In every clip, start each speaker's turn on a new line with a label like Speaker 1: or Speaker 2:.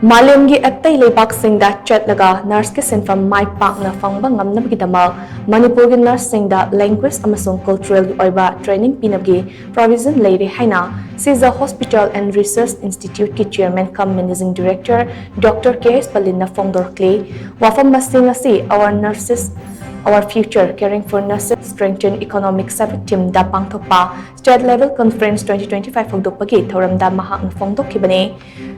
Speaker 1: MALEMGI ATEI LEIBAK Shingda CHATLAGA nurse ki SINPHAM mai PAKNA PHONGDORAKLI NGAMNABA damak Manipuri nurse Shingda language amasung cultural Oiba training Pinabagi provision Leire HAINA SHIJA Hospital and Research Institute ki chairman cum managing director Dr. PALIN na PHONGDORAKLI wafam masing asi our nurses our future caring for nurses strengthen economic support team da pangthokpa state level conference 2025 phogdokpagi thoramda mahakna phongdokkibani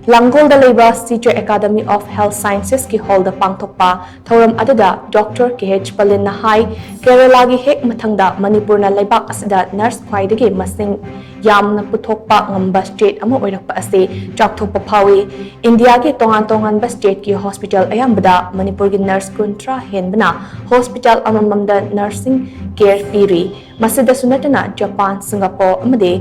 Speaker 1: Langol da Leiba Teacher Academy of Health Sciences ki hall da pangthokpa thoram adada Dr. PALIN na hai Kerala gi hek mathangda Manipur na Leibak asida nurse khwaidagi masing yamna puthokpa ngamba state ama oirakpa ase chakthokpa phawi India gi tongan ba state ki hospital ayambada Manipur gi nurse kuntra henbana hospital amamamda nursing care piri masida sunatana Japan Singapore amade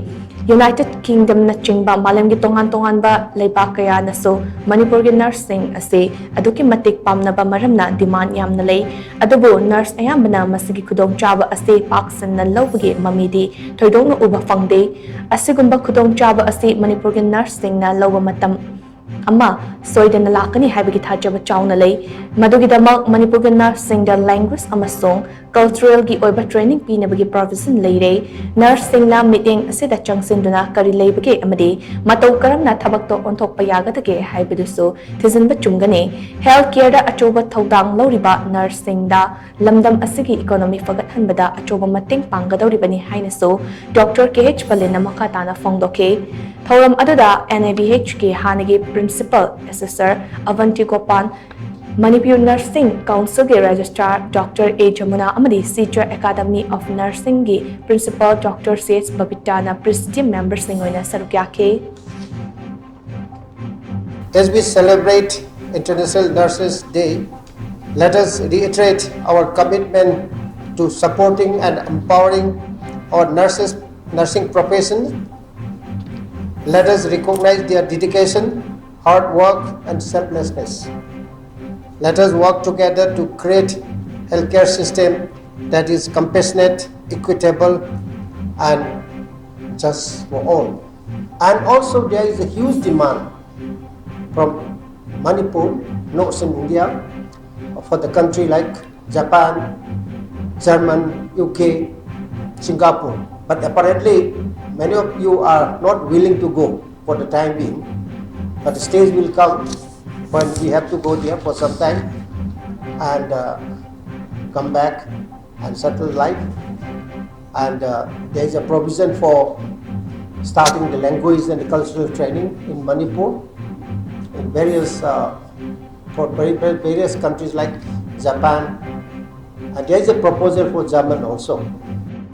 Speaker 1: United Kingdom na chingba malemgi tongan ba Leibak kaya na so Manipur gi nursing ase aduki matik pamnaba maramna demand yamna lay adubo nurse ayambana masigi khudong chaba ase paksan na lawbagi mamidi thoidong na uba fangde asigumba khudong chaba ase Manipur gi nursing na lawba matam ama soidana lakani haibagi thajaba chawna lay madugidamak Manipur gi nursing da language amasung cultural gi oiba training pinabagi provision leire nursing na meeting asida changsinduna kari leibage amadi matau karamna thabak to onthokpa yagadage haibidusu thizinba chungane healthcare da achoba thodang loriba nursing da lamdam asigi economy fagathanbada achoba mating panggadoribani hainaso Dr. PALIN na makatana phongdoke thoram adada NABH ki hanagi principal assessor Avanti Gopan Manipur Nursing Council के Registrar Dr. A. Jamuna Amadi Teacher Academy of Nursing की Principal Dr. C.H. Babitana Presidium Member Singoina Sarukyake.
Speaker 2: As we celebrate International Nurses Day, let us reiterate our commitment to supporting and empowering our nursing profession. Let us recognize their dedication, hard work and selflessness. Let us work together to create a healthcare system that is compassionate, equitable, and just for all. And also, there is a huge demand from Manipur, northern India, for the country like Japan, Germany, UK, Singapore. But apparently, many of you are not willing to go for the time being. But the stage will come when we have to go there for some time and come back and settle life. And there is a provision for starting the language and the cultural training in Manipur in various various countries like Japan, and there is a proposal for Germany also.